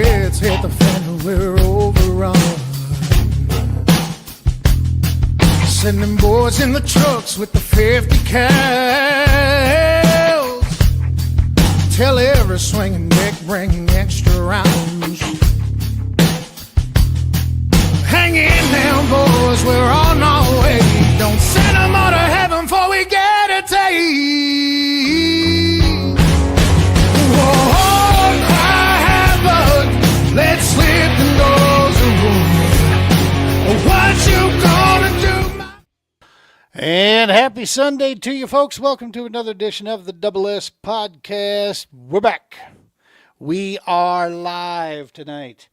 buckets hit the fan, we're overrun. Sending boys in the trucks with the 50 cals. Tell every swinging deck bringing extra rounds. Hang in now, boys, we're on our way. Don't send them all to heaven before we get a taste. Whoa, cry havoc, let's slip the doors of room. What you gonna do? And happy Sunday to you folks. Welcome to another edition of the Double S Podcast. We're back. We are live tonight.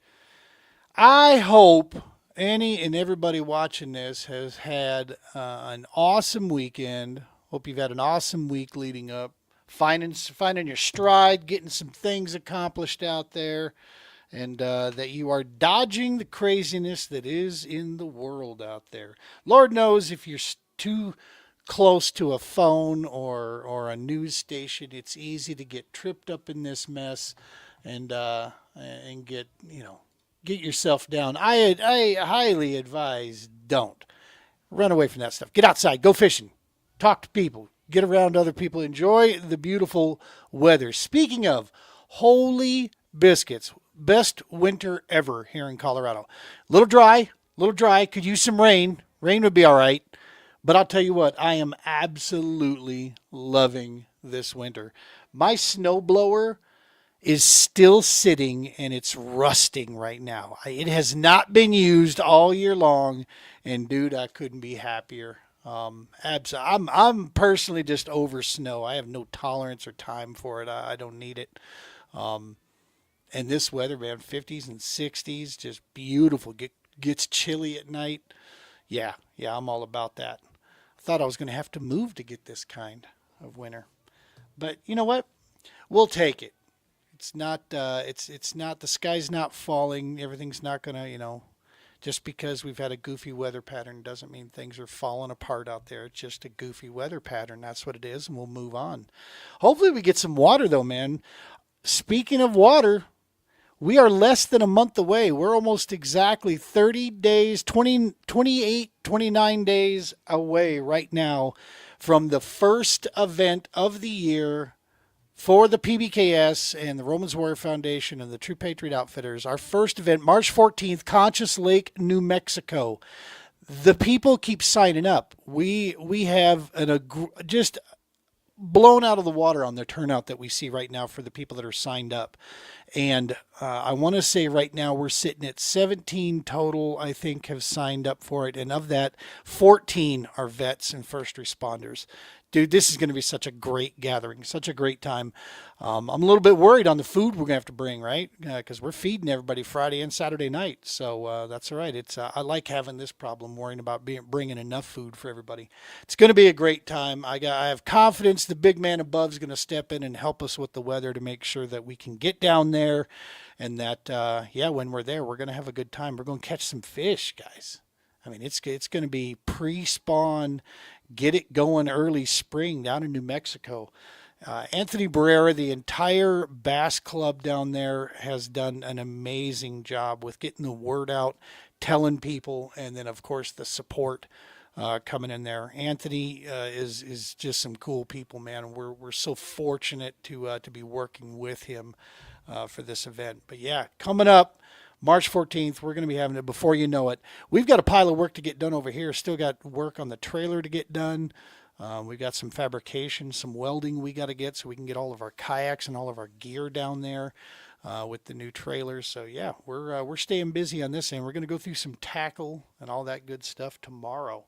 I hope any and everybody watching this has had an awesome weekend. Hope you've had an awesome week leading up. Finding your stride, getting some things accomplished out there, and that you are dodging the craziness that is in the world out there. Lord knows if you're too close to a phone or a news station, it's easy to get tripped up in this mess and get yourself down. I highly advise don't run away from that stuff. Get outside, go fishing, talk to people, get around other people, enjoy the beautiful weather. Speaking of, holy biscuits, best winter ever here in Colorado. Little dry, could use some rain. Rain would be all right. But I'll tell you what, I am absolutely loving this winter. My snowblower is still sitting and it's rusting right now. It has not been used all year long, and dude, I couldn't be happier. I'm personally just over snow. I have no tolerance or time for it. I don't need it. And this weather, man, 50s and 60s, just beautiful. Gets chilly at night. Yeah, I'm all about that. Thought I was going to have to move to get this kind of winter, but you know what? We'll take it. It's not. It's not. The sky's not falling. Everything's not going to. Just because we've had a goofy weather pattern doesn't mean things are falling apart out there. It's just a goofy weather pattern. That's what it is, and we'll move on. Hopefully, we get some water though, man. Speaking of water, we are less than a month away. We're almost exactly 30 days, 28, 29 days away right now from the first event of the year for the PBKS and the Romans Warrior Foundation and the True Patriot Outfitters. Our first event, March 14th, Conchas Lake, New Mexico. The people keep signing up. We have just blown out of the water on the turnout that we see right now for the people that are signed up. And I want to say right now we're sitting at 17 total, I think, have signed up for it. And of that, 14 are vets and first responders. Dude, this is going to be such a great gathering, such a great time. I'm a little bit worried on the food we're going to have to bring, right? Because we're feeding everybody Friday and Saturday night. So that's all right. I like having this problem, worrying about bringing enough food for everybody. It's going to be a great time. I have confidence the big man above is going to step in and help us with the weather to make sure that we can get down there. And that, when we're there, we're going to have a good time. We're going to catch some fish, guys. I mean, it's going to be pre-spawn, get it going early spring down in New Mexico. Anthony Barrera, the entire bass club down there, has done an amazing job with getting the word out, telling people, and then, of course, the support coming in there. Anthony is just some cool people, man. We're so fortunate to be working with him for this event. But, yeah, coming up, March 14th, we're going to be having it before you know it. We've got a pile of work to get done over here. Still got work on the trailer to get done. We've got some fabrication, some welding we got to get so we can get all of our kayaks and all of our gear down there with the new trailers. So, yeah, we're staying busy on this end. We're going to go through some tackle and all that good stuff tomorrow.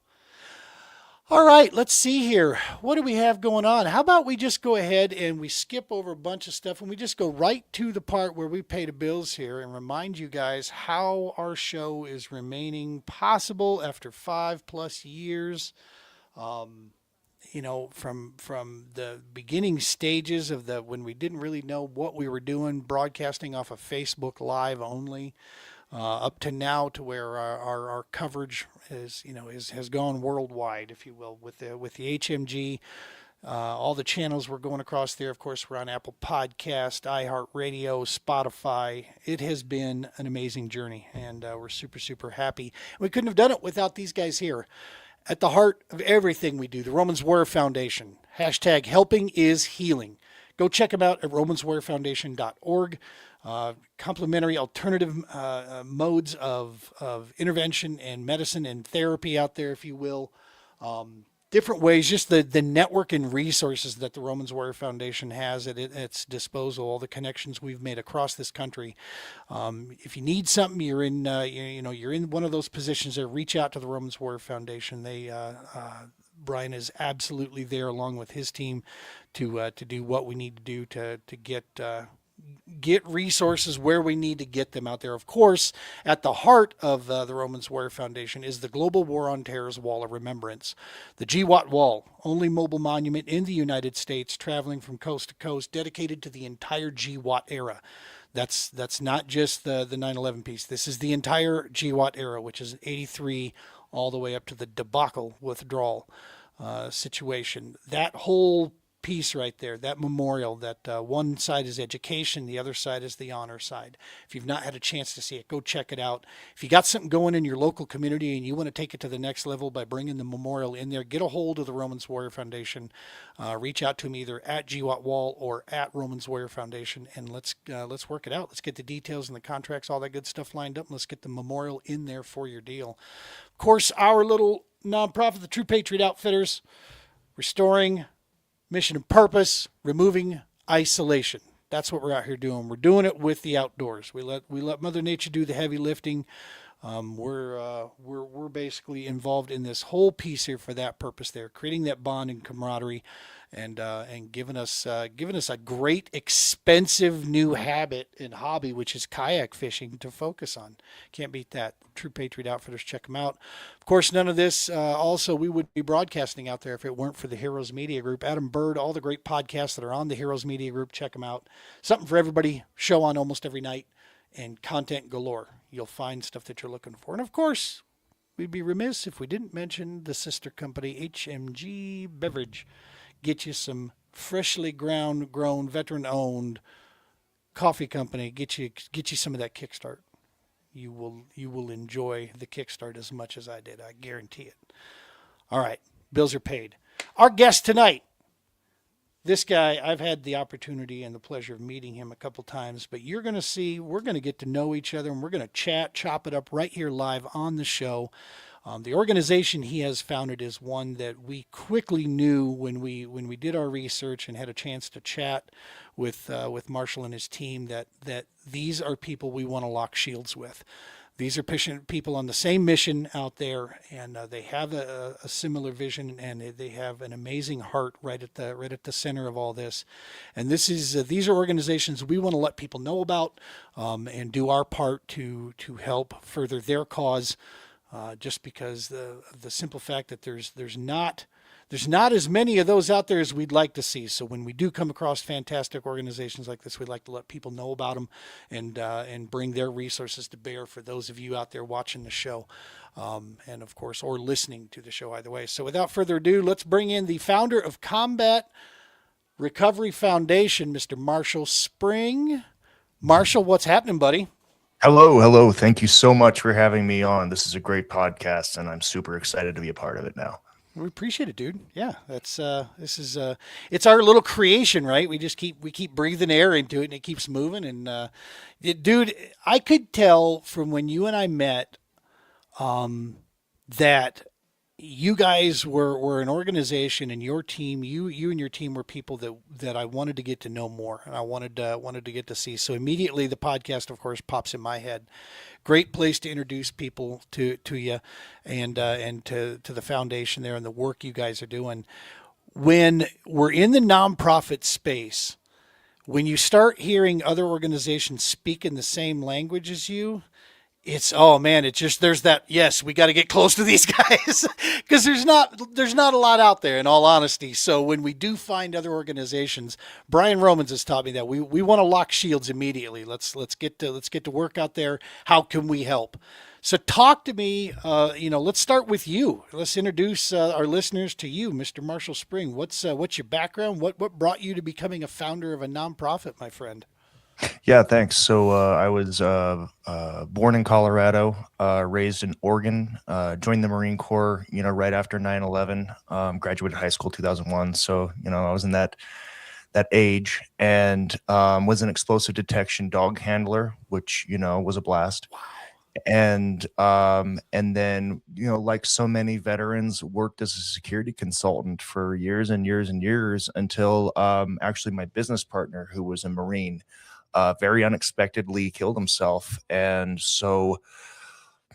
All right, let's see here. What do we have going on? How about we just go ahead and we skip over a bunch of stuff and we just go right to the part where we pay the bills here and remind you guys how our show is remaining possible after 5+ years. From the beginning stages of when we didn't really know what we were doing, broadcasting off of Facebook Live only. Up to now, to where our coverage has gone worldwide, if you will, with the HMG all the channels we're going across there. Of course, we're on Apple Podcast, iHeartRadio, Spotify. It has been an amazing journey, and we're super, super happy. We couldn't have done it without these guys here. At the heart of everything we do, the Romans Warrior Foundation. Hashtag helping is healing. Go check them out at romanswarriorfoundation.org. Complementary alternative modes of intervention and medicine and therapy out there, if you will. Different ways, just the network and resources that the Romans Warrior Foundation has at its disposal, all the connections we've made across this country. If you need something, you're in you're in one of those positions there, reach out to the Romans Warrior Foundation. Brian is absolutely there along with his team to do what we need to do to get resources where we need to get them out there. Of course, at the heart of the Romans Warrior Foundation is the Global War on Terror's Wall of Remembrance. The GWAT Wall, only mobile monument in the United States, traveling from coast to coast, dedicated to the entire GWAT era. That's not just the 9/11 piece. This is the entire GWAT era, which is 83 all the way up to the debacle withdrawal situation. That whole piece right there, that memorial, that one side is education, the other side is the honor side. If you've not had a chance to see it, go check it out. If you got something going in your local community and you want to take it to the next level by bringing the memorial in there, get a hold of the Romans Warrior Foundation. Reach out to them either at GWAT Wall or at Romans Warrior Foundation, and let's work it out. Let's get the details and the contracts, all that good stuff lined up, and let's get the memorial in there for your deal. Of course, our little nonprofit, the True Patriot Outfitters, restoring mission and purpose, removing isolation. That's what we're out here doing. We're doing it with the outdoors. We let Mother Nature do the heavy lifting. We're basically involved in this whole piece here for that purpose there, creating that bond and camaraderie, and giving us a great, expensive new habit and hobby, which is kayak fishing, to focus on. Can't beat that. True Patriot Outfitters, check them out. Of course, none of this also we would be broadcasting out there if it weren't for the Heroes Media Group. Adam Bird, all the great podcasts that are on the Heroes Media Group, check them out. Something for everybody. Show on almost every night, and content galore. You'll find stuff that you're looking for. And of course, we'd be remiss if we didn't mention the sister company, HMG Beverage. Get you some freshly grown, veteran-owned coffee company. Get you some of that Kickstart. You will enjoy the Kickstart as much as I did. I guarantee it. All right, bills are paid. Our guest tonight, this guy, I've had the opportunity and the pleasure of meeting him a couple times, but you're going to see, we're going to get to know each other, and we're going to chop it up right here live on the show. The organization he has founded is one that we quickly knew when we did our research and had a chance to chat with Marshall and his team that these are people we want to lock shields with. These are people on the same mission out there, and they have a similar vision, and they have an amazing heart right at the center of all this. And these are organizations we want to let people know about, and do our part to help further their cause. Just because the simple fact that there's not as many of those out there as we'd like to see. So when we do come across fantastic organizations like this, we'd like to let people know about them and bring their resources to bear for those of you out there watching the show, and of course, or listening to the show either way. So without further ado, let's bring in the founder of Combat Recovery Foundation, Mr. Marshal Spring. Marshall, what's happening, buddy? Hello. Thank you so much for having me on. This is a great podcast, and I'm super excited to be a part of it now. We appreciate it, dude. Yeah, that's it's our little creation, right? We keep breathing air into it, and it keeps moving. And dude, I could tell from when you and I met that you guys were an organization, and your team, you and your team were people that I wanted to get to know more, and I wanted to get to see. So immediately the podcast, of course, pops in my head. Great place to introduce people to you, and to the foundation there and the work you guys are doing. When we're in the nonprofit space, when you start hearing other organizations speak in the same language as you, it's, oh man, it's just, there's that, yes, we got to get close to these guys because there's not a lot out there, in all honesty. So when we do find other organizations, Brian Romans has taught me that we want to lock shields immediately. Let's get to work out there. How can we help? So talk to me. Let's start with you. Let's introduce our listeners to you, Mr. Marshall Spring. What's your background? What brought you to becoming a founder of a nonprofit, my friend? Yeah, thanks. So I was born in Colorado, raised in Oregon, joined the Marine Corps, right after 9/11, graduated high school 2001. So, I was in that age, and was an explosive detection dog handler, which, was a blast. And then, like so many veterans, worked as a security consultant for years and years and years until actually my business partner, who was a Marine, very unexpectedly killed himself. And so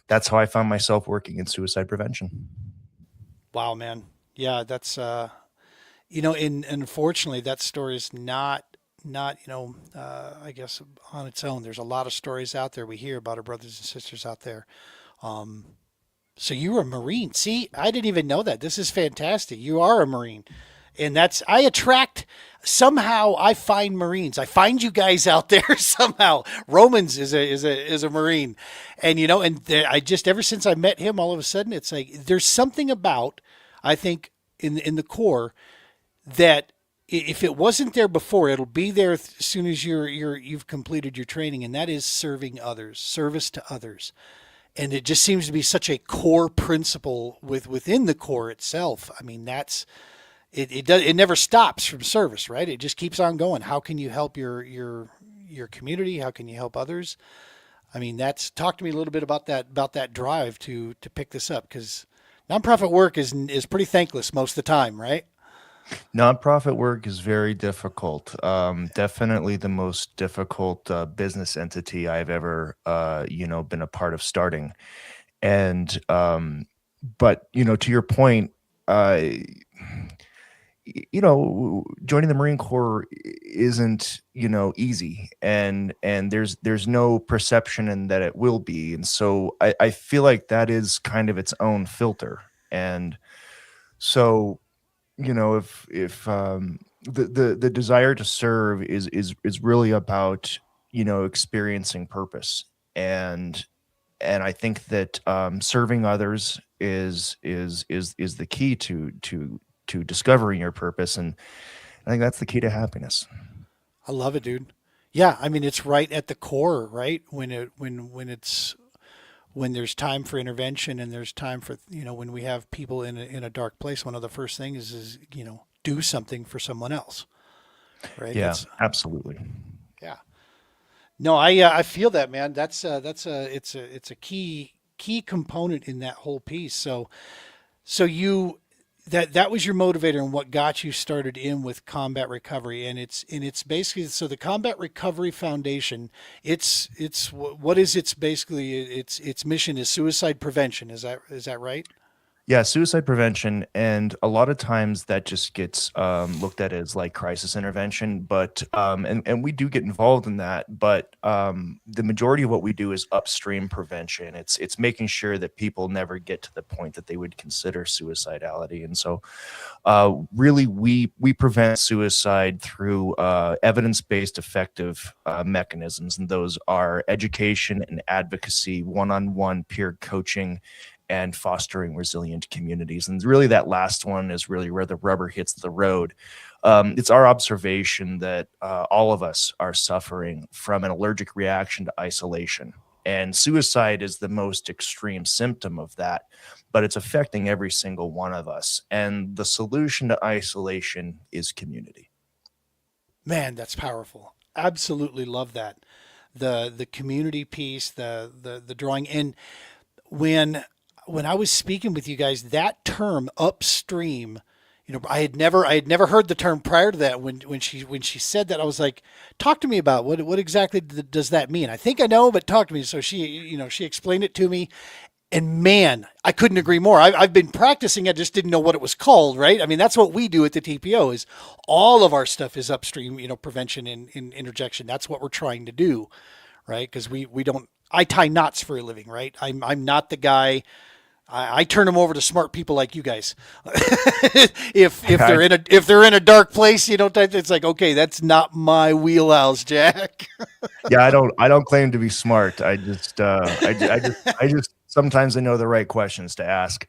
that's how I found myself working in suicide prevention. Wow, man. Yeah, that's and unfortunately that story is not I guess on its own. There's a lot of stories out there we hear about our brothers and sisters out there. Um, so you were a Marine. See, I didn't even know that. This is fantastic. You are a Marine. And that's I attract somehow I find Marines. I find you guys out there somehow. Romans is a Marine. And I just ever since I met him, all of a sudden it's like there's something about I think in the core that if it wasn't there before, it'll be there as soon as you've completed your training, and that is serving others, service to others. And it just seems to be such a core principle within the Corps itself. I mean, that's it never stops from service, right? It just keeps on going. How can you help your community? How can you help others? I mean, that's talk to me a little bit about that drive to pick this up, because nonprofit work is pretty thankless most of the time, right? Nonprofit work is very difficult. Definitely the most difficult business entity I've ever, been a part of starting. And, but, to your point, joining the Marine Corps isn't, easy, and there's no perception in that it will be. And so I feel like that is kind of its own filter. And so, if the desire to serve is really about, experiencing purpose. And I think that serving others is the key to discovering your purpose. And I think that's the key to happiness. I love it, dude. Yeah, I mean it's right at the core, right? When there's time for intervention and there's time for when we have people in a dark place, one of the first things is do something for someone else, right? Yeah, absolutely. Yeah. No, I feel that, man. It's a key component in that whole piece. So you that was your motivator and what got you started in with combat recovery, and it's basically so the Combat Recovery Foundation. It's what is its basically its mission is suicide prevention. Is that right? Yeah, suicide prevention, and a lot of times that just gets looked at as like crisis intervention, but and we do get involved in that, but the majority of what we do is upstream prevention. It's making sure that people never get to the point that they would consider suicidality, and so really we prevent suicide through evidence-based effective mechanisms, and those are education and advocacy, one-on-one peer coaching, and fostering resilient communities. And really that last one is really where the rubber hits the road. It's our observation that all of us are suffering from an allergic reaction to isolation. And suicide is the most extreme symptom of that, but it's affecting every single one of us. And the solution to isolation is community. Man, that's powerful. Absolutely love that. The community piece, the drawing in when I was speaking with you guys, that term upstream, I had never heard the term prior to that. When she said that, I was like, talk to me about what exactly does that mean? I think I know, but talk to me. So she explained it to me, and man, I couldn't agree more. I've been practicing. I just didn't know what it was called, right? I mean, that's what we do at the TPO is all of our stuff is upstream, prevention and interjection. That's what we're trying to do, right? Because we don't, I tie knots for a living, right? I'm not the guy. I turn them over to smart people like you guys. if they're in a dark place, it's like, okay, that's not my wheelhouse, Jack. Yeah, I don't claim to be smart. I just sometimes they know the right questions to ask.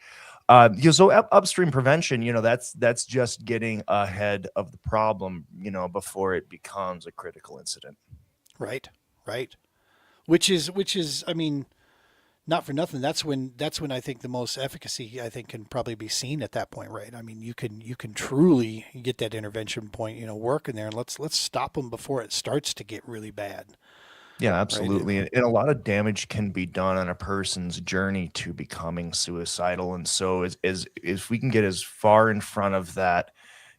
So upstream prevention, that's just getting ahead of the problem, before it becomes a critical incident. Right. Right. Which is, I mean, not for nothing. That's when I think the most efficacy I think can probably be seen at that point, right? I mean, you can truly get that intervention point, working there, and let's stop them before it starts to get really bad, Yeah, right? absolutely. And a lot of damage can be done on a person's journey to becoming suicidal. And so as if we can get as far in front of that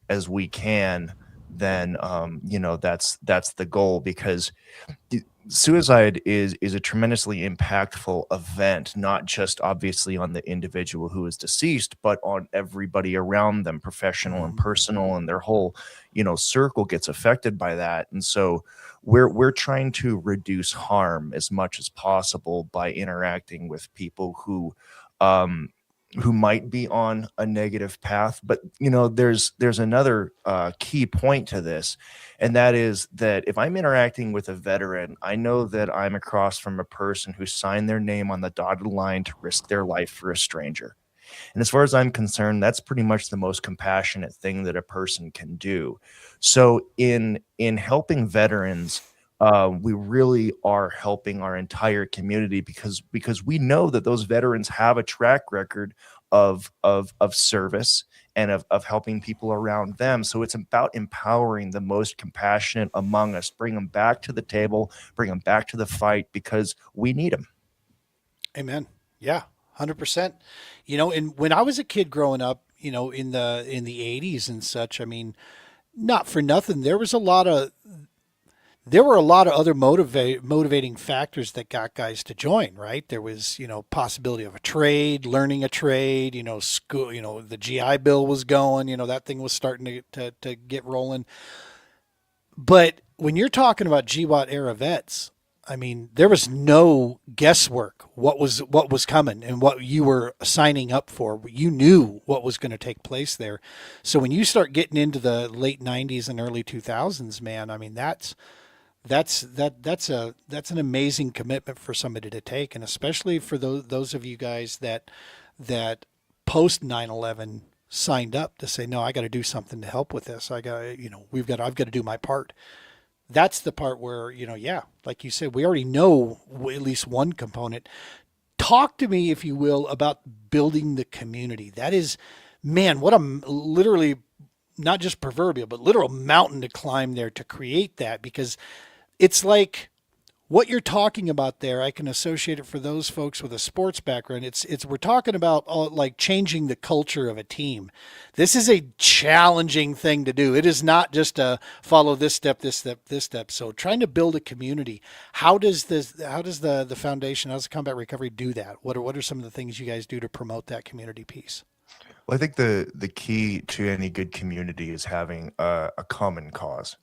as we can, then that's the goal, because suicide is a tremendously impactful event, not just obviously on the individual who is deceased, but on everybody around them, professional and Mhm. personal, and their whole circle gets affected by that. And so we're trying to reduce harm as much as possible by interacting with people um who might be on a negative path. But there's another key point to this, and that is that if I'm interacting with a veteran, I know that I'm across from a person who signed their name on the dotted line to risk their life for a stranger. And as far as I'm concerned, that's pretty much the most compassionate thing that a person can do. So in helping veterans, we really are helping our entire community, because we know that those veterans have a track record of service and of helping people around them. So it's about empowering the most compassionate among us, bring them back to the table, bring them back to the fight, because we need them. Amen. Yeah, 100%. And when I was a kid growing up, in the 80s and such, I mean, not for nothing, there were a lot of other motivating factors that got guys to join, right? There was, possibility of a trade, learning a trade, school, the GI Bill was going, that thing was starting to get rolling. But when you're talking about GWAT era vets, I mean, there was no guesswork what was coming and what you were signing up for. You knew what was going to take place there. So when you start getting into the late 90s and early 2000s, man, I mean, that's an amazing commitment for somebody to take, and especially for those of you guys that post 9/11 signed up to say, no, I got to do something to help with this. I've got to do my part. That's the part where, yeah, like you said, we already know at least one component. Talk to me, if you will, about building the community. That is, man, what a literally, not just proverbial, but literal mountain to climb there to create that, because it's like what you're talking about there. I can associate it for those folks with a sports background. It's we're talking about like changing the culture of a team. This is a challenging thing to do. It is not just a follow this step, this step, this step. So trying to build a community. How does the foundation, how does combat recovery do that? What are some of the things you guys do to promote that community piece? Well, I think the key to any good community is having a common cause.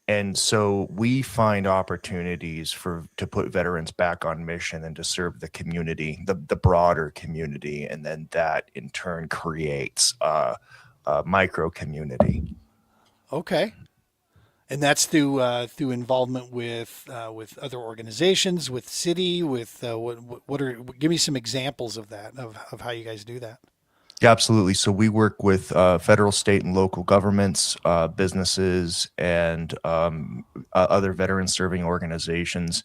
And so we find opportunities to put veterans back on mission and to serve the community, the broader community, and then that in turn creates a micro community. Okay. And that's through involvement with other organizations, with city, with what are give me some examples of that of how you guys do that. Yeah, absolutely. So we work with federal, state, and local governments, businesses, and other veteran serving organizations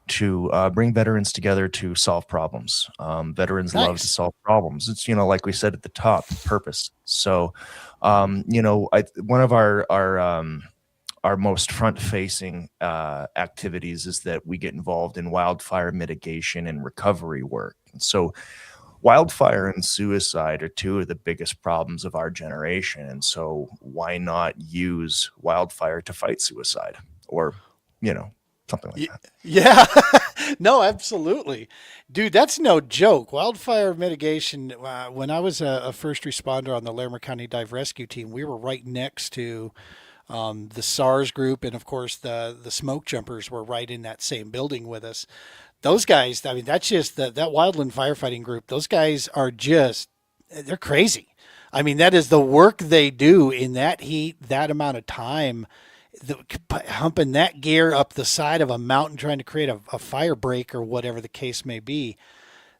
to bring veterans together to solve problems. Veterans love to Nice. solve problems. It's, like we said at the top, purpose. So, one of our most front-facing activities is that we get involved in wildfire mitigation and recovery work. So wildfire and suicide are two of the biggest problems of our generation. And so why not use wildfire to fight suicide, or, you know, something like that? Yeah, no, absolutely, dude. That's no joke. Wildfire mitigation. When I was a first responder on the Larimer County Dive Rescue Team, we were right next to the SARS group, and of course the smoke jumpers were right in that same building with us. Those guys, I mean, that's just that wildland firefighting group. Those guys are just, they're crazy. I mean, that is the work they do in that heat, that amount of time, humping that gear up the side of a mountain, trying to create a fire break or whatever the case may be.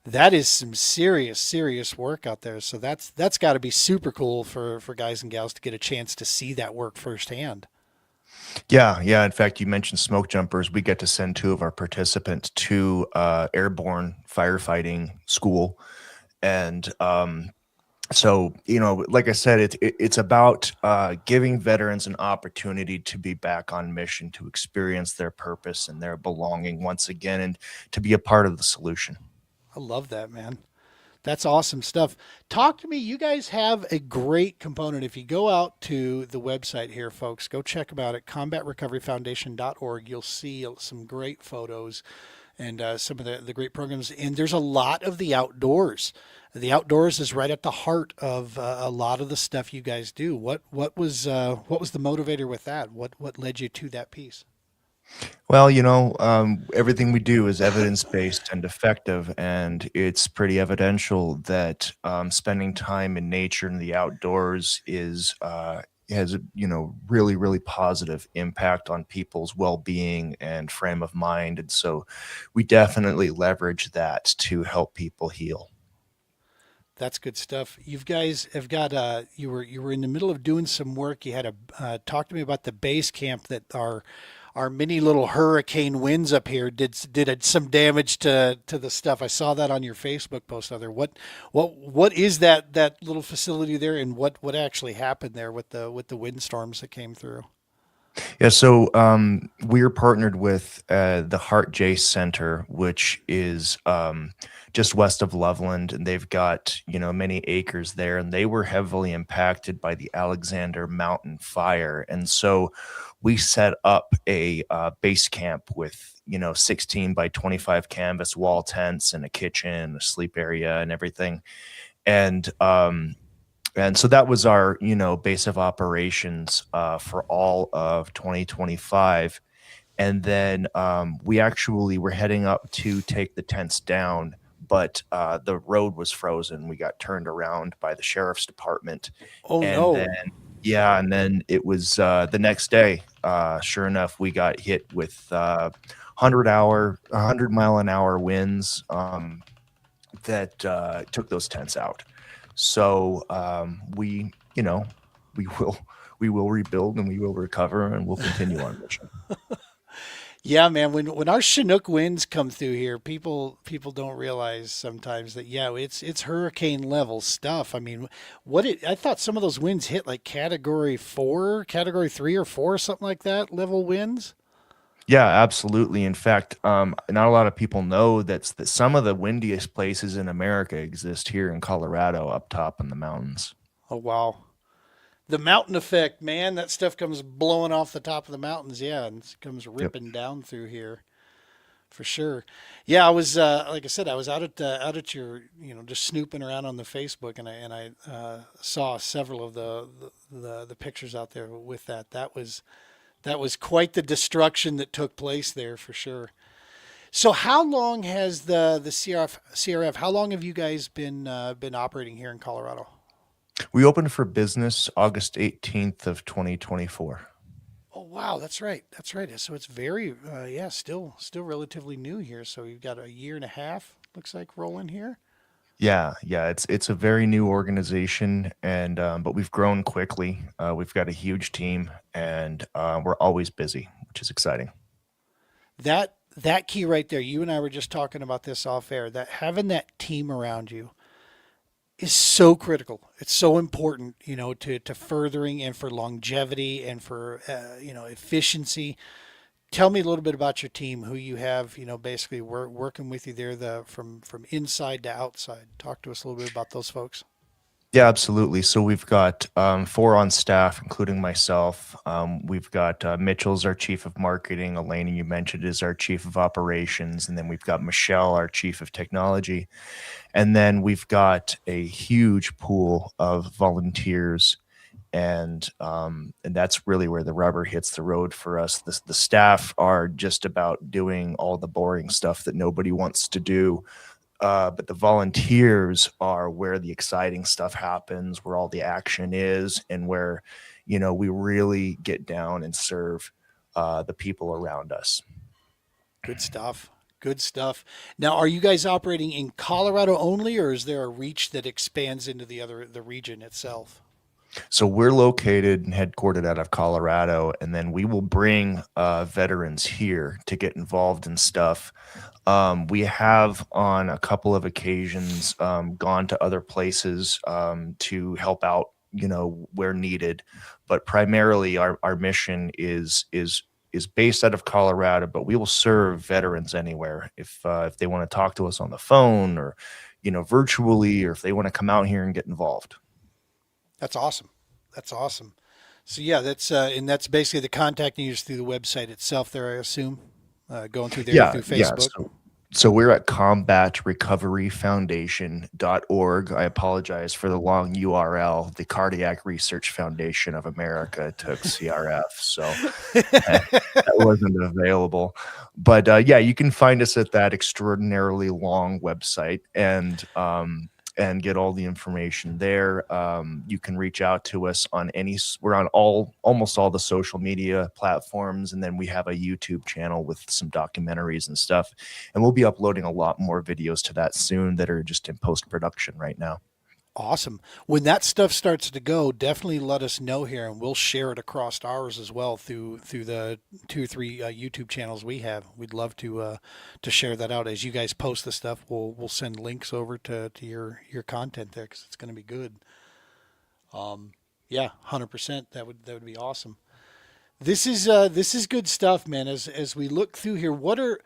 That is some serious work out there. So that's got to be super cool for guys and gals to get a chance to see that work firsthand. Yeah, yeah. In fact, you mentioned smoke jumpers. We get to send two of our participants to airborne firefighting school, and so like I said, it's about giving veterans an opportunity to be back on mission, to experience their purpose and their belonging once again, and to be a part of the solution. I love that, man. That's awesome stuff. Talk to me. You guys have a great component. If you go out to the website here, folks, go check them out at combatrecoveryfoundation.org. You'll see some great photos and some of the great programs. And there's a lot of the outdoors. The outdoors is right at the heart of a lot of the stuff you guys do. What was the motivator with that? What led you to that piece? Well, everything we do is evidence-based and effective, and it's pretty evidential that spending time in nature and the outdoors has a really really positive impact on people's well-being and frame of mind, and so we definitely leverage that to help people heal. That's good stuff. You guys have got you were in the middle of doing some work. You had a talk to me about the base camp that our mini little hurricane winds up here did some damage to the stuff. I saw that on your Facebook post out there. What is that little facility there, and what actually happened there with the windstorms that came through? Yeah, so we're partnered with the Heart J Center, which is just west of Loveland, and they've got many acres there, and they were heavily impacted by the Alexander Mountain fire, and so we set up a base camp with 16 by 25 canvas wall tents and a kitchen, a sleep area, and everything, and so that was our, base of operations for all of 2025. And then we actually were heading up to take the tents down, but the road was frozen. We got turned around by the sheriff's department. Oh And no. then, yeah, and then it was the next day, sure enough, we got hit with 100 mile an hour winds that took those tents out. So we will we will rebuild and we will recover and we'll continue our mission. Yeah, man. When our Chinook winds come through here, people don't realize sometimes that yeah, it's hurricane level stuff. I mean, I thought some of those winds hit like category 3 or 4, something like that level winds. Yeah, absolutely. In fact, not a lot of people know that some of the windiest places in America exist here in Colorado, up top in the mountains. Oh wow. The mountain effect, man, that stuff comes blowing off the top of the mountains, yeah, and it comes Yep. ripping down through here for sure. Yeah, I was like I said, I was out at your just snooping around on the Facebook, and I saw several of the pictures out there with that. That was quite the destruction that took place there for sure. So how long has the CRF? How long have you guys been operating here in Colorado? We opened for business August 18th of 2024. Oh wow, that's right. That's right. So it's very yeah, still relatively new here. So you've got a year and a half looks like rolling here. Yeah, yeah, it's a very new organization, and but we've grown quickly. We've got a huge team, and we're always busy, which is exciting. That key right there. You and I were just talking about this off air. That having that team around you is so critical. It's so important, to furthering and for longevity and for efficiency. Tell me a little bit about your team, who you have, basically working with you there, the from inside to outside. Talk to us a little bit about those folks. Yeah, absolutely. So we've got four on staff, including myself. We've got Mitchell's our chief of marketing. Elaine, you mentioned, is our chief of operations, and then we've got Michelle, our chief of technology, and then we've got a huge pool of volunteers, and that's really where the rubber hits the road for us. The staff are just about doing all the boring stuff that nobody wants to do, but the volunteers are where the exciting stuff happens, where all the action is, and where we really get down and serve the people around us. Good stuff. Good stuff. Now, are you guys operating in Colorado only, or is there a reach that expands into the region itself? So we're located and headquartered out of Colorado, and then we will bring veterans here to get involved in stuff. We have on a couple of occasions gone to other places to help out, where needed, but primarily our mission is based out of Colorado, but we will serve veterans anywhere if they want to talk to us on the phone or virtually, or if they want to come out here and get involved. That's awesome. That's awesome. So yeah, that's basically the contacting you just through the website itself. There, I assume, going through there Yeah, through yeah. Facebook. So we're at combatrecoveryfoundation.org. I apologize for the long URL. The Cardiac Research Foundation of America took CRF, so that wasn't available. But yeah, you can find us at that extraordinarily long website and get all the information there. You can reach out to us on we're on almost all the social media platforms. And then we have a YouTube channel with some documentaries and stuff. And we'll be uploading a lot more videos to that soon that are just in post-production right now. Awesome. When that stuff starts to go, definitely let us know here, and we'll share it across ours as well through the 2 or 3 YouTube channels we have. We'd love to share that out as you guys post the stuff. We'll send links over to your content there because it's going to be good. Yeah, 100%. That would be awesome. This is good stuff, man. As we look through here,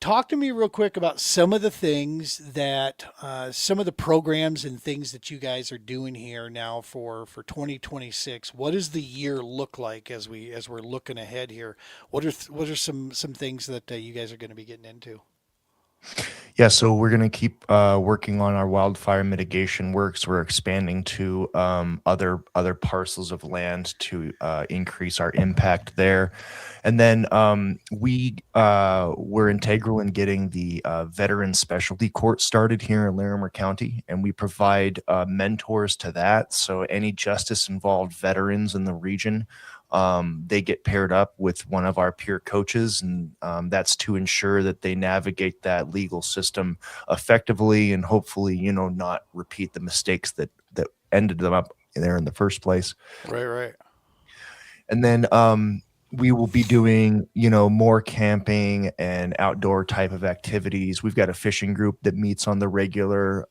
talk to me real quick about some of the things that some of the programs and things that you guys are doing here now for 2026. What does the year look like as we're looking ahead here? What are some things that you guys are going to be getting into? Yeah, so we're going to keep working on our wildfire mitigation works. We're expanding to other parcels of land to increase our impact there. And then we're integral in getting the Veteran Specialty Court started here in Larimer County, and we provide mentors to that. So any justice-involved veterans in the region, they get paired up with one of our peer coaches, and that's to ensure that they navigate that legal system effectively and hopefully, not repeat the mistakes that ended them up there in the first place. Right. And then we will be doing, more camping and outdoor type of activities. We've got a fishing group that meets on the regular.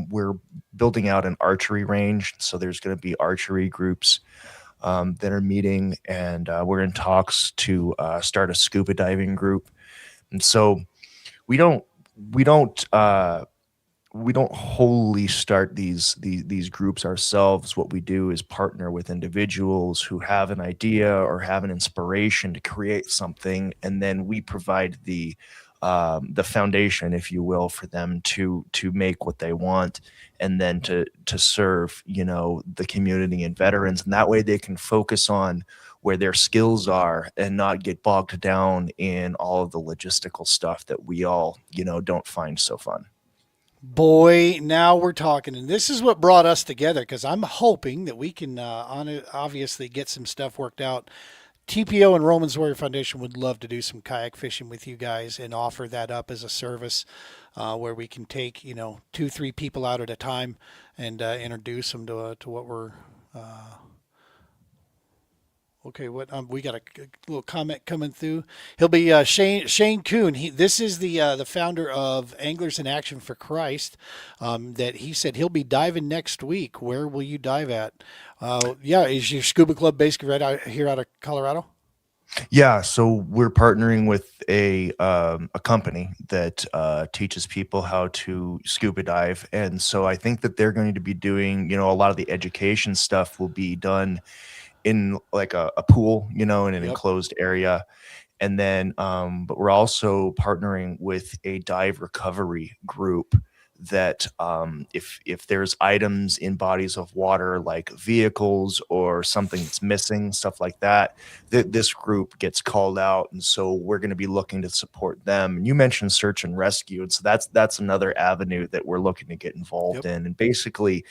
We're building out an archery range, so there's going to be archery groups that are meeting, and we're in talks to start a scuba diving group. And so we don't wholly start these groups ourselves. What we do is partner with individuals who have an idea or have an inspiration to create something, and then we provide the foundation, if you will, for them to make what they want, and then to serve, the community and veterans, and that way they can focus on where their skills are and not get bogged down in all of the logistical stuff that we all, don't find so fun. Boy, now we're talking, and this is what brought us together because I'm hoping that we can obviously get some stuff worked out. TPO and Romans Warrior Foundation would love to do some kayak fishing with you guys and offer that up as a service where we can take 2-3 people out at a time and introduce them to what we're. Okay, what we got a little comment coming through. He'll be Shane Kuhn. This is the founder of Anglers in Action for Christ. That he said he'll be diving next week. Where will you dive at? Yeah, is your scuba club basically right out here out of Colorado? Yeah, so we're partnering with a company that teaches people how to scuba dive, and so I think that they're going to be doing, a lot of the education stuff will be done in like a pool, in an Yep. enclosed area. And then, but we're also partnering with a dive recovery group that if there's items in bodies of water like vehicles or something that's missing, stuff like that, this group gets called out. And so we're going to be looking to support them. And you mentioned search and rescue. And so that's another avenue that we're looking to get involved in. And basically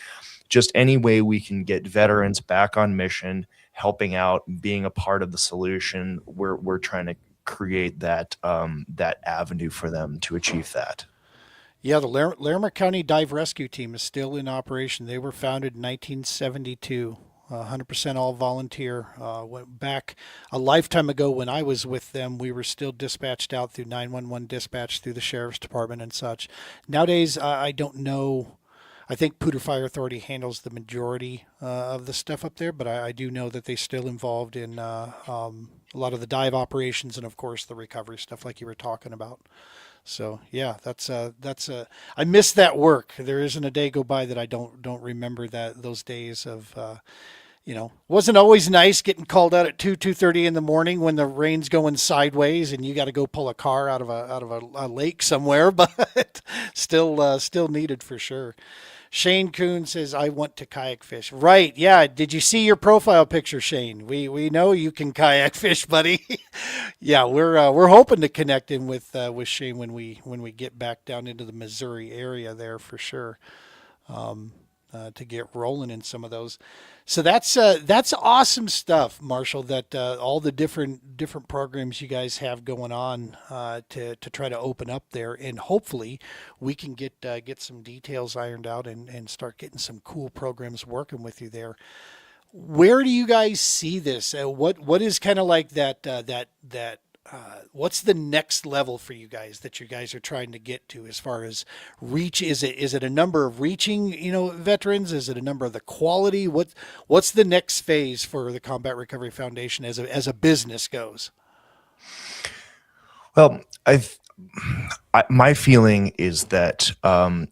just any way we can get veterans back on mission, helping out, being a part of the solution. We're trying to create that that avenue for them to achieve that. Yeah, the Larimer County Dive Rescue Team is still in operation. They were founded in 1972. 100% all volunteer. Went back a lifetime ago when I was with them. We were still dispatched out through 911 dispatch through the sheriff's department and such. Nowadays, I don't know. I think Poudre Fire Authority handles the majority of the stuff up there, but I do know that they're still involved in a lot of the dive operations and, of course, the recovery stuff like you were talking about. So yeah, I miss that work. There isn't a day go by that I don't remember that those days of wasn't always nice getting called out at 2:30 in the morning when the rain's going sideways and you got to go pull a car out of a lake somewhere, but still needed for sure. Shane Kuhn says, I want to kayak fish. Right. Yeah. Did you see your profile picture, Shane? We know you can kayak fish, buddy. Yeah, we're hoping to connect in with Shane when we get back down into the Missouri area there for sure. To get rolling in some of those. So that's awesome stuff, Marshall. That all the different programs you guys have going on to try to open up there, and hopefully we can get some details ironed out and start getting some cool programs working with you there. Where do you guys see this? What is kind of like that what's the next level for you guys that you guys are trying to get to as far as reach? Is it a number of reaching, veterans? Is it a number of the quality? What's the next phase for the Combat Recovery Foundation as a business goes? Well, my feeling is that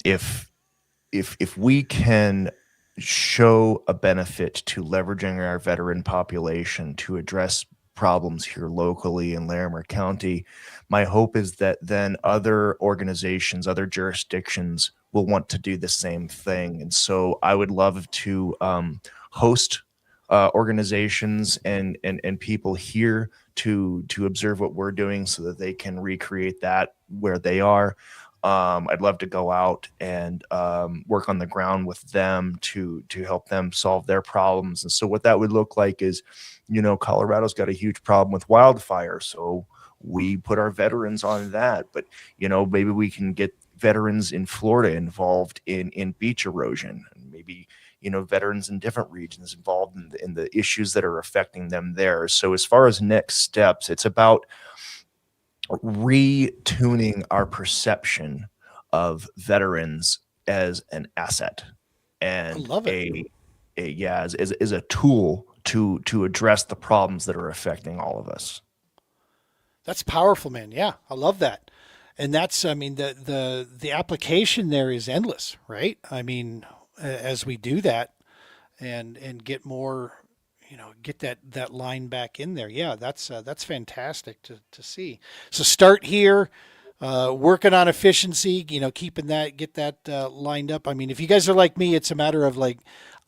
if we can show a benefit to leveraging our veteran population to address problems here locally in Larimer County, my hope is that then other organizations, other jurisdictions will want to do the same thing. And so I would love to host organizations and people here to observe what we're doing so that they can recreate that where they are. I'd love to go out and work on the ground with them to help them solve their problems. And so what that would look like is, Colorado's got a huge problem with wildfire. So we put our veterans on that. But, maybe we can get veterans in Florida involved in beach erosion, and maybe, veterans in different regions involved in the issues that are affecting them there. So as far as next steps, it's about retuning our perception of veterans as an asset and I love it. as a tool to address the problems that are affecting all of us. That's powerful, man. Yeah, I love that. And that's, I mean, the application there is endless, right? I mean, as we do that and get more, get that line back in there. Yeah, that's fantastic to see. So start here, working on efficiency, keeping get that lined up. I mean, if you guys are like me, it's a matter of like,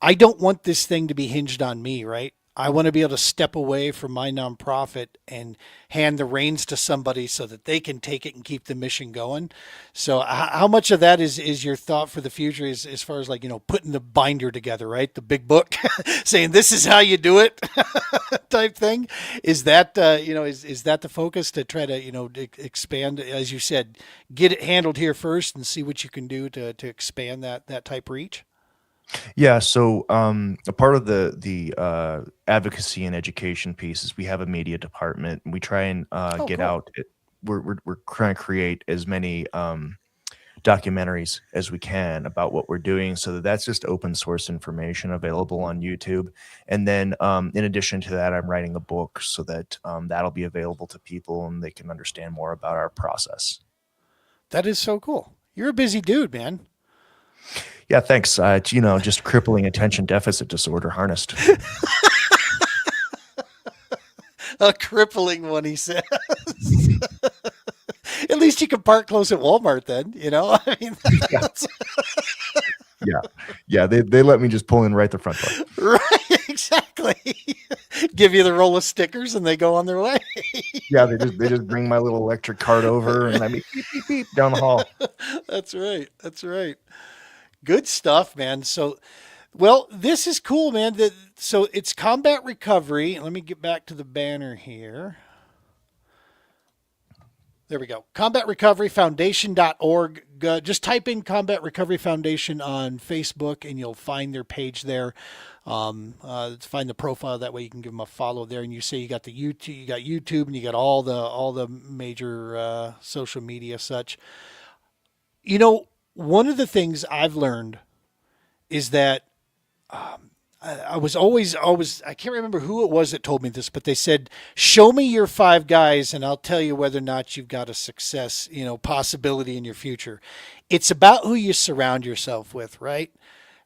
I don't want this thing to be hinged on me, right? I want to be able to step away from my nonprofit and hand the reins to somebody so that they can take it and keep the mission going. So how much of that is your thought for the future as far as like, putting the binder together, right? The big book saying this is how you do it type thing. Is that, is that the focus to try to, expand, as you said, get it handled here first and see what you can do to expand that type reach? Yeah, so a part of the advocacy and education piece is we have a media department, and we try and get Cool. out. We're trying to create as many documentaries as we can about what we're doing, so that's just open source information available on YouTube. And then in addition to that, I'm writing a book so that that'll be available to people and they can understand more about our process. That is so cool. You're a busy dude, man. Yeah, thanks. It's, just crippling attention deficit disorder harnessed. A crippling one, he says. At least you can park close at Walmart then, I mean, Yeah, yeah. They let me just pull in right the front door. right, exactly. Give you the roll of stickers and they go on their way. Yeah, they just bring my little electric cart over, and I mean beep beep beep down the hall. That's right. That's right. Good stuff, man. So, well, this is cool, man. So it's combat recovery. Let me get back to the banner here. There we go. CombatRecoveryFoundation.org. Just type in Combat Recovery Foundation on Facebook and you'll find their page there. Find the profile. That way you can give them a follow there. And you say you got YouTube, and you got all the major social media such. One of the things I've learned is that I was always, I can't remember who it was that told me this, but they said, show me your five guys and I'll tell you whether or not you've got a success, possibility in your future. It's about who you surround yourself with, right?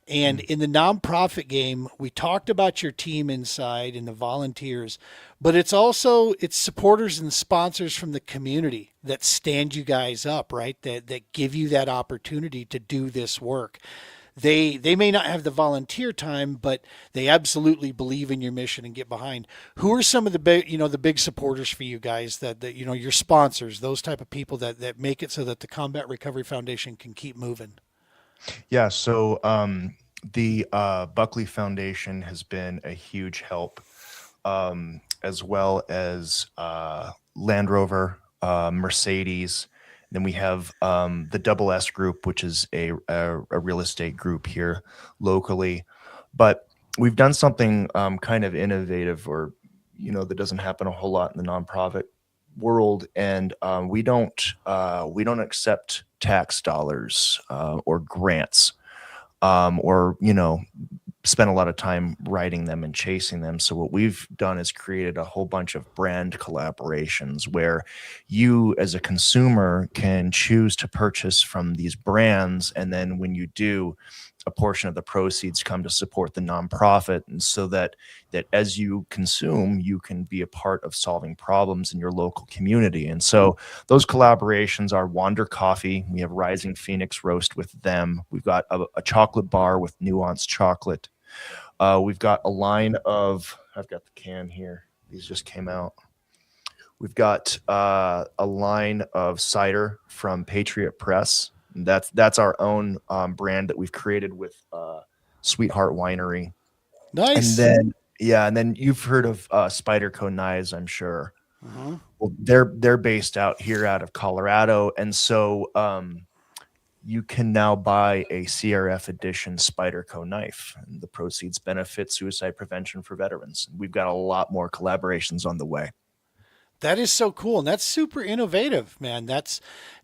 And in the nonprofit game, we talked about your team inside and the volunteers, but it's supporters and sponsors from the community that stand you guys up, right? That give you that opportunity to do this work. They may not have the volunteer time, but they absolutely believe in your mission and get behind. Who are some of the big supporters for you guys that your sponsors, those type of people that make it so that the Combat Recovery Foundation can keep moving? Yeah, so the Buckley Foundation has been a huge help, as well as Land Rover, Mercedes. Then we have the Double S Group, which is a real estate group here locally. But we've done something kind of innovative, or that doesn't happen a whole lot in the nonprofit world, and we don't accept tax dollars or grants, or spend a lot of time writing them and chasing them. So what we've done is created a whole bunch of brand collaborations where you as a consumer can choose to purchase from these brands, and then when you do, a portion of the proceeds come to support the nonprofit, and so that as you consume, you can be a part of solving problems in your local community. And so those collaborations are Wander Coffee. We have Rising Phoenix Roast with them. We've got a chocolate bar with Nuanced Chocolate. We've got a line of, I've got the can here, these just came out. We've got a line of cider from Patriot Press. That's our own brand that we've created with Sweetheart Winery. Nice. And then you've heard of Spyderco Knives, I'm sure. Uh-huh. Well, they're based out here out of Colorado, and so you can now buy a CRF edition Spyderco knife, and the proceeds benefit suicide prevention for veterans. We've got a lot more collaborations on the way. That is so cool, and that's super innovative, man.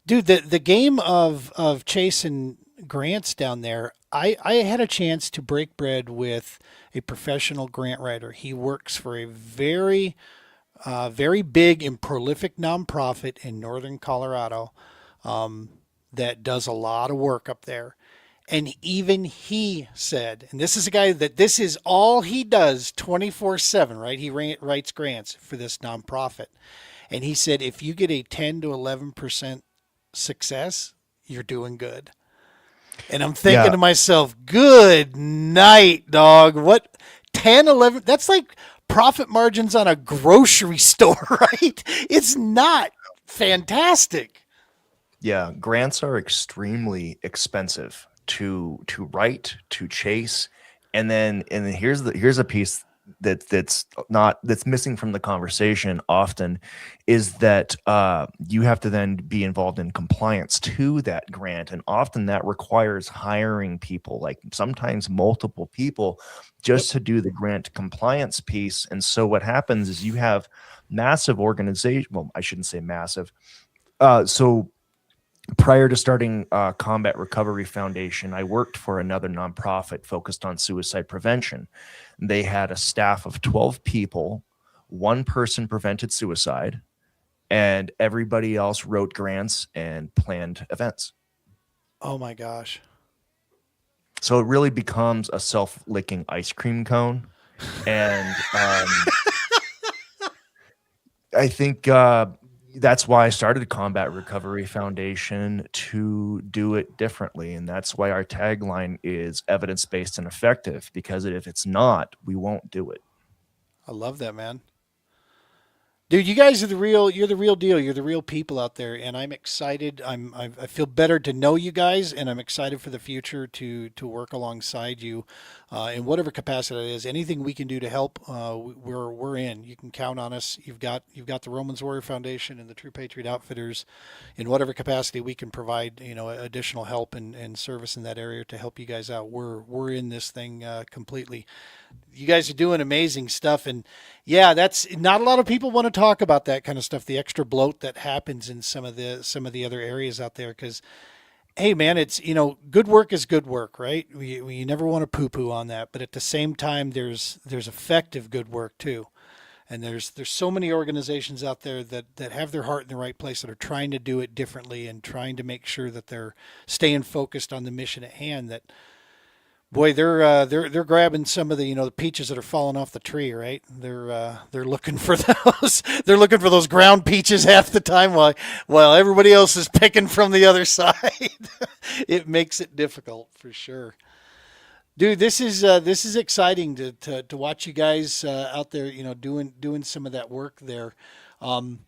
Dude, the game of chasing grants down there. I had a chance to break bread with a professional grant writer. He works for a very big and prolific nonprofit in northern Colorado, that does a lot of work up there. And even he said, and this is a guy that this is all he does 24/7, right? He writes grants for this nonprofit. And he said, if you get a 10 to 11% success, you're doing good. And I'm thinking to myself, good night, dog. What, 10, 11? That's like profit margins on a grocery store, right? It's not fantastic. Yeah, grants are extremely expensive to write, to chase, and then here's a piece that's missing from the conversation often, is that you have to then be involved in compliance to that grant, and often that requires hiring people, like sometimes multiple people, just to do the grant compliance piece. And so what happens is you have massive organization. Well, I shouldn't say massive. So prior to starting Combat Recovery Foundation, I worked for another nonprofit focused on suicide prevention. They had a staff of 12 people. One person prevented suicide, and everybody else wrote grants and planned events. Oh my gosh. So it really becomes a self-licking ice cream cone. And I think that's why I started the Combat Recovery Foundation, to do it differently. And that's why our tagline is evidence-based and effective, because if it's not, we won't do it. I love that, man. Dude, you guys are the real. You're the real deal. You're the real people out there, and I'm excited. I feel better to know you guys, and I'm excited for the future to work alongside you, in whatever capacity it is. Anything we can do to help, we're in. You can count on us. You've got the Romans Warrior Foundation and the True Patriot Outfitters, in whatever capacity we can provide. Additional help and service in that area to help you guys out. We're in this thing completely. You guys are doing amazing stuff, and yeah, that's not a lot of people want to talk about that kind of stuff, the extra bloat that happens in some of the other areas out there. Because hey man, it's good work is good work, right? We never want to poo poo on that, but at the same time there's effective good work too. And there's so many organizations out there that have their heart in the right place, that are trying to do it differently and trying to make sure that they're staying focused on the mission at hand. That boy, they're grabbing some of the peaches that are falling off the tree, right? They're looking for those. They're looking for those ground peaches half the time, while everybody else is picking from the other side. It makes it difficult for sure. Dude, this is exciting to watch you guys out there, doing some of that work there. Um,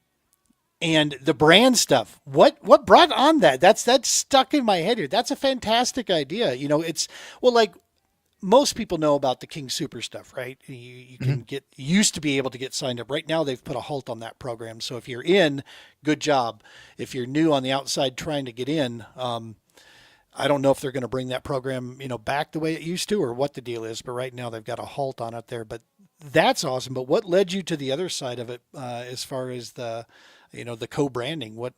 and the brand stuff. What brought on that? That's stuck in my head here. That's a fantastic idea. It's well, like most people know about the King Super stuff, right? You Mhm. can get used to be able to get signed up. Right now, they've put a halt on that program. So if you're in, good job. If you're new on the outside trying to get in, I don't know if they're going to bring that program, back the way it used to, or what the deal is. But right now, they've got a halt on it there. But that's awesome. But what led you to the other side of it, as far as the co-branding? What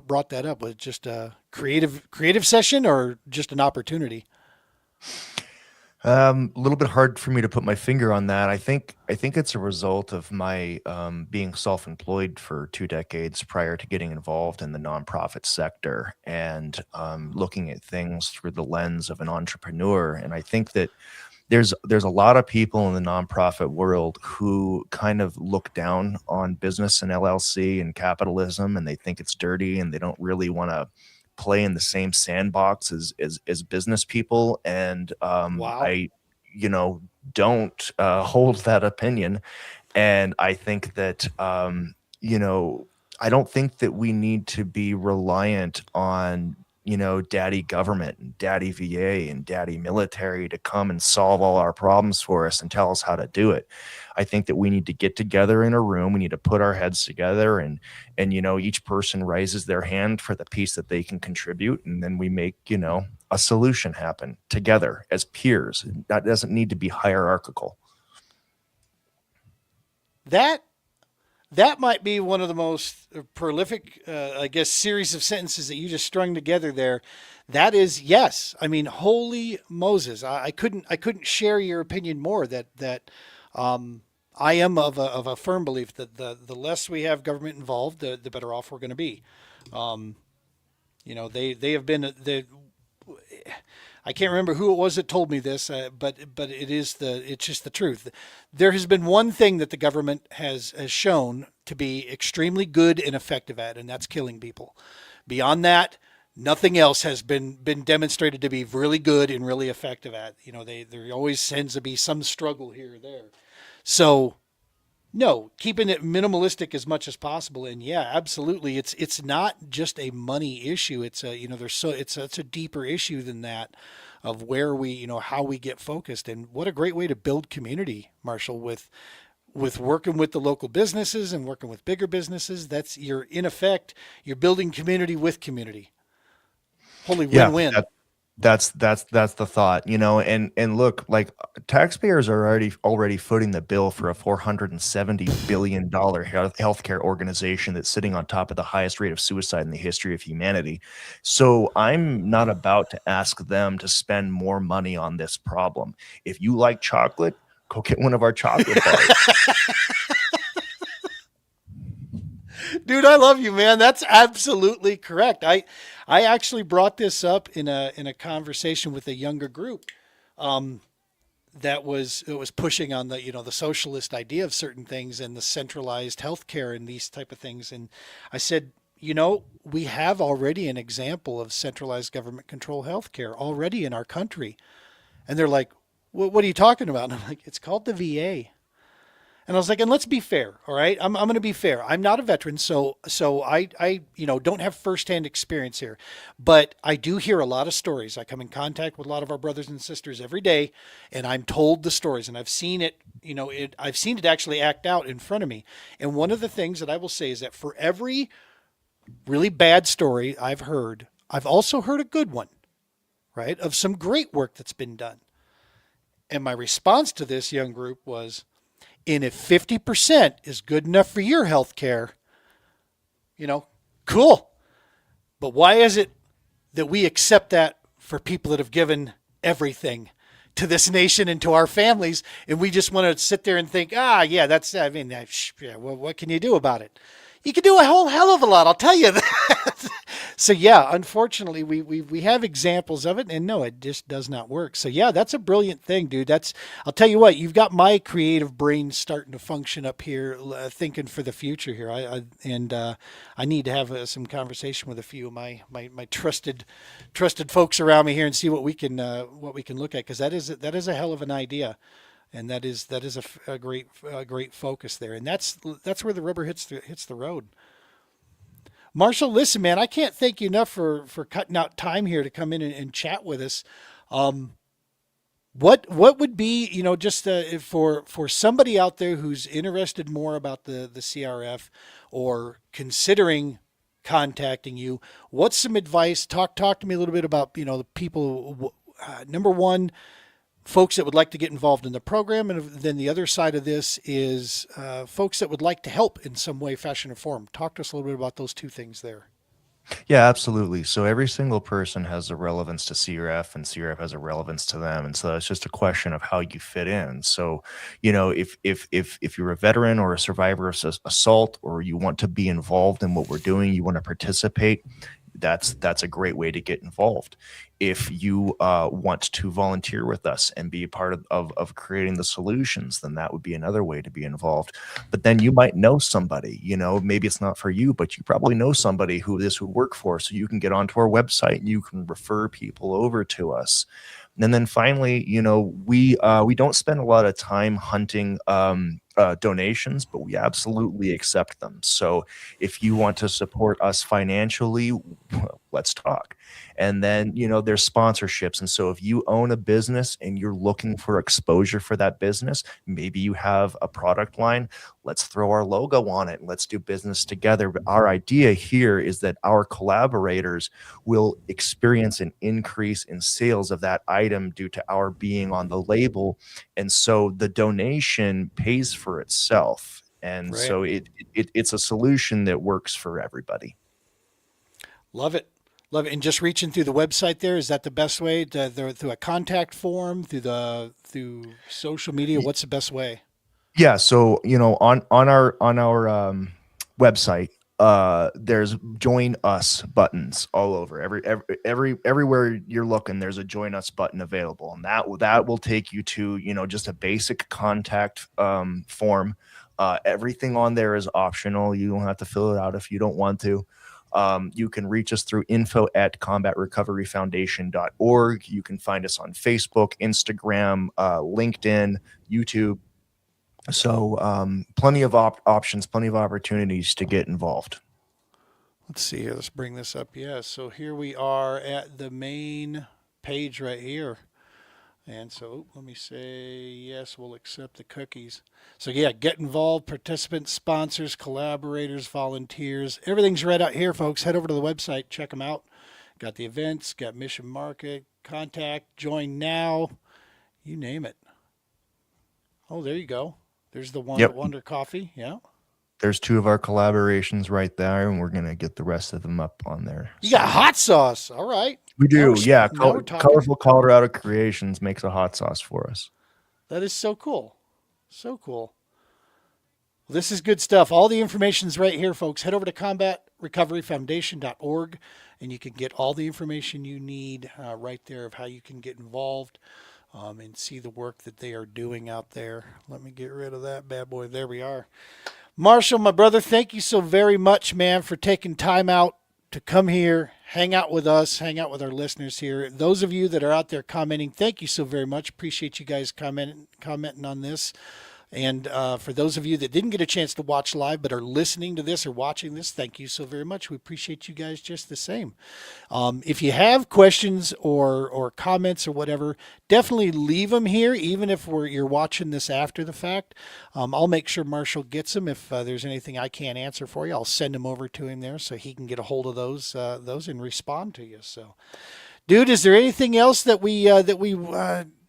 brought that up? Was it just a creative session, or just an opportunity? A little bit hard for me to put my finger on that. I think it's a result of my being self-employed for 2 decades prior to getting involved in the nonprofit sector, and looking at things through the lens of an entrepreneur. And I think that there's a lot of people in the nonprofit world who kind of look down on business and LLC and capitalism, and they think it's dirty, and they don't really want to play in the same sandbox as business people. And Wow. I, you know, don't hold that opinion. And I think that, you know, I don't think that we need to be reliant on, daddy government and daddy VA and daddy military to come and solve all our problems for us and tell us how to do it. I think that we need to get together in a room. We need to put our heads together, and each person raises their hand for the piece that they can contribute, and then we make, a solution happen together as peers. That doesn't need to be hierarchical. That that might be one of the most prolific, I guess, series of sentences that you just strung together there. That is yes. I mean, holy Moses! I couldn't share your opinion more. I am of a firm belief that the less we have government involved, the better off we're going to be. Um, they have been I can't remember who it was that told me this, but it's just the truth. There has been one thing that the government has shown to be extremely good and effective at, and that's killing people. Beyond that, nothing else has been demonstrated to be really good and really effective at. There always tends to be some struggle here or there. So no, keeping it minimalistic as much as possible. And yeah, absolutely. It's not just a money issue. It's a there's so it's such a deeper issue than that, of where we how we get focused. And what a great way to build community, Marshall, with working with the local businesses and working with bigger businesses. That's you're in effect you're building community with community. Holy Yeah, win-win. that's the thought, and look, like, taxpayers are already footing the bill for a $470 billion healthcare organization that's sitting on top of the highest rate of suicide in the history of humanity. So I'm not about to ask them to spend more money on this problem. If you like chocolate, go get one of our chocolate bars. Dude, I love you, man. That's absolutely correct. I actually brought this up in a conversation with a younger group, um, that was it was pushing on the socialist idea of certain things and the centralized healthcare and these type of things. And I said, we have already an example of centralized government control healthcare already in our country. And they're like, what are you talking about? And I'm like, it's called the VA. And I was like, and let's be fair, all right? I'm going to be fair. I'm not a veteran, so I don't have firsthand experience here, but I do hear a lot of stories. I come in contact with a lot of our brothers and sisters every day, and I'm told the stories, and I've seen it. I've seen it actually act out in front of me. And one of the things that I will say is that for every really bad story I've heard, I've also heard a good one, right? Of some great work that's been done. And my response to this young group was, and if 50% is good enough for your health care, cool. But why is it that we accept that for people that have given everything to this nation and to our families, and we just want to sit there and think, yeah, what can you do about it? You can do a whole hell of a lot, I'll tell you that. So yeah, unfortunately, we have examples of it, and no, it just does not work. So yeah, that's a brilliant thing, dude. I'll tell you what, you've got my creative brain starting to function up here, thinking for the future here. I need to have some conversation with a few of my trusted folks around me here and see what we can look at, because that is a hell of an idea. And that is a great focus there, and that's where the rubber hits the road. Marshall, listen, man, I can't thank you enough for cutting out time here to come in and chat with us. What would be, just for somebody out there who's interested more about the CRF or considering contacting you, what's some advice? Talk to me a little bit about the people. Number one, folks that would like to get involved in the program, and then the other side of this is folks that would like to help in some way, fashion, or form. Talk to us a little bit about those two things there. Yeah, absolutely. So every single person has a relevance to CRF, and CRF has a relevance to them, and so it's just a question of how you fit in. So, if you're a veteran or a survivor of assault, or you want to be involved in what we're doing, you want to participate, that's a great way to get involved. If you want to volunteer with us and be a part of creating the solutions, then that would be another way to be involved. But then you might know somebody, maybe it's not for you, but you probably know somebody who this would work for. So you can get onto our website and you can refer people over to us. And then finally, we don't spend a lot of time hunting donations, but we absolutely accept them. So if you want to support us financially, let's talk. And then, there's sponsorships. And so if you own a business and you're looking for exposure for that business, maybe you have a product line, let's throw our logo on it and let's do business together. But our idea here is that our collaborators will experience an increase in sales of that item due to our being on the label. And so the donation pays for itself. And Right. So it's a solution that works for everybody. Love it. Love it. And just reaching through the website there, is that the best way? Through a contact form, through social media? What's the best way? Yeah, so on our website, there's join us buttons all over. Everywhere you're looking, there's a join us button available, and that will take you to just a basic contact form. Everything on there is optional. You don't have to fill it out if you don't want to. You can reach us through info@combatrecoveryfoundation.org. You can find us on Facebook, Instagram, LinkedIn, YouTube. So plenty of options, plenty of opportunities to get involved. Let's see here. Let's bring this up. Yeah. So here we are at the main page right here. And so let me say, yes, we'll accept the cookies. So yeah, get involved, participants, sponsors, collaborators, volunteers. Everything's right out here, folks. Head over to the website, check them out. Got the events, got Mission Market, contact, join now, you name it. Oh, there you go. There's the one Yep. Wonder Coffee. Yeah. There's two of our collaborations right there, and we're going to get the rest of them up on there. You got hot sauce. All right. We do. Yeah. Now we're talking. Colorful Colorado Creations makes a hot sauce for us. That is so cool. So cool. Well, this is good stuff. All the information's right here, folks. Head over to combatrecoveryfoundation.org, and you can get all the information you need right there of how you can get involved and see the work that they are doing out there. Let me get rid of that bad boy. There we are. Marshall, my brother, thank you so very much, man, for taking time out to come here, hang out with us, hang out with our listeners here. Those of you that are out there commenting, thank you so very much. Appreciate you guys commenting on this. And for those of you that didn't get a chance to watch live but are listening to this or watching this, thank you so very much. We appreciate you guys just the same. If you have questions or comments or whatever, definitely leave them here, even if you're watching this after the fact. I'll make sure Marshall gets them. If there's anything I can't answer for you, I'll send them over to him there so he can get a hold of those and respond to you. So, dude, is there anything else that we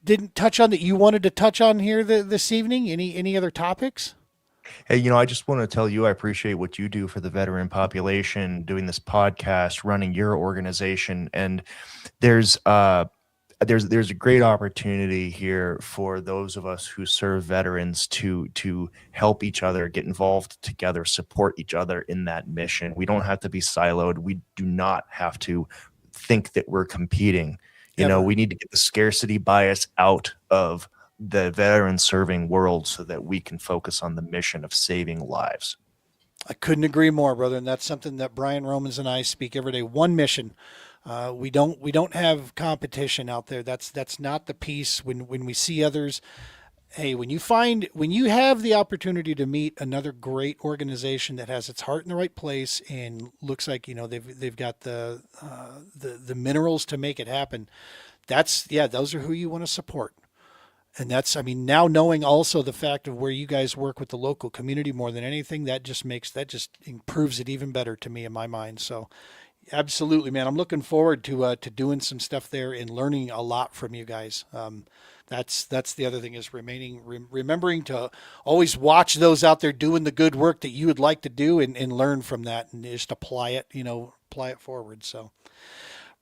didn't touch on that you wanted to touch on here this evening? Any other topics? Hey, I just want to tell you I appreciate what you do for the veteran population, doing this podcast, running your organization, and there's a great opportunity here for those of us who serve veterans to help each other, get involved together, support each other in that mission. We don't have to be siloed. We do not have to think that we're competing. We need to get the scarcity bias out of the veteran serving world so that we can focus on the mission of saving lives. I couldn't agree more, brother. And that's something that Brian Romans and I speak every day. One mission. We don't have competition out there. That's not the piece. When we see others, hey, when you have the opportunity to meet another great organization that has its heart in the right place and looks like they've got the minerals to make it happen. Those are who you want to support. And now knowing also the fact of where you guys work with the local community more than anything, that just improves it even better to me in my mind. So absolutely, man. I'm looking forward to doing some stuff there and learning a lot from you guys. That's the other thing is remembering to always watch those out there doing the good work that you would like to do and learn from that and just apply it forward. So,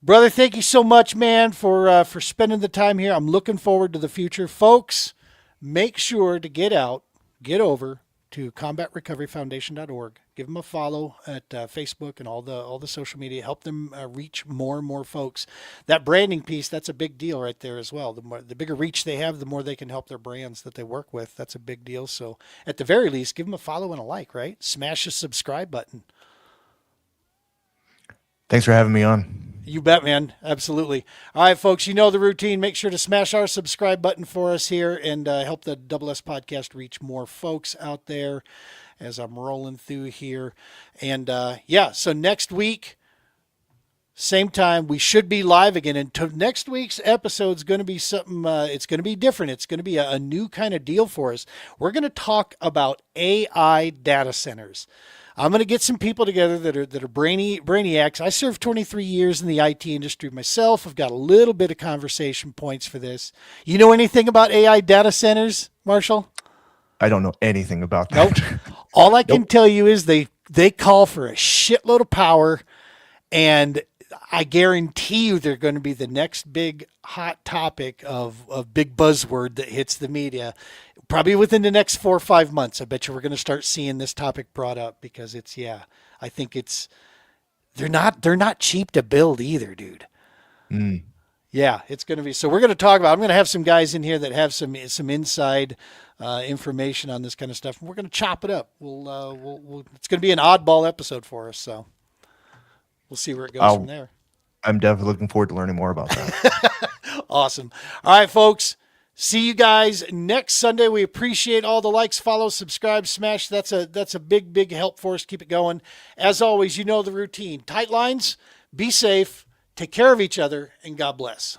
brother, thank you so much, man, for spending the time here. I'm looking forward to the future. Folks, make sure to get over to combatrecoveryfoundation.org. Give them a follow at Facebook and all the social media. Help them reach more and more folks. That branding piece, that's a big deal right there as well. The bigger reach they have, the more they can help their brands that they work with. That's a big deal. So at the very least, give them a follow and a like, right? Smash the subscribe button. Thanks for having me on. You bet, man. Absolutely. All right, folks, you know the routine. Make sure to smash our subscribe button for us here and help the Double S podcast reach more folks out there as I'm rolling through here. And so next week, same time, we should be live again. And next week's episode is going to be something, it's going to be different. It's going to be a new kind of deal for us. We're going to talk about AI data centers. I'm going to get some people together that are brainiacs. I served 23 years in the IT industry myself. I've got a little bit of conversation points for this. You know anything about AI data centers, Marshall? I don't know anything about that. Nope. All I can tell you is they call for a shitload of power, and I guarantee you they're going to be the next big hot topic of big buzzword that hits the media. Probably within the next 4 or 5 months, I bet you we're going to start seeing this topic brought up because I think they're not cheap to build either, dude. Mm. Yeah, it's going to be. So we're going to talk about, I'm going to have some guys in here that have some inside information on this kind of stuff. And we're going to chop it up. It's going to be an oddball episode for us. So we'll see where it goes from there. I'm definitely looking forward to learning more about that. Awesome. All right, folks. See you guys next Sunday. We appreciate all the likes, follows, subscribe, smash. That's a big, big help for us. Keep it going. As always, you know the routine. Tight lines, be safe, take care of each other, and God bless.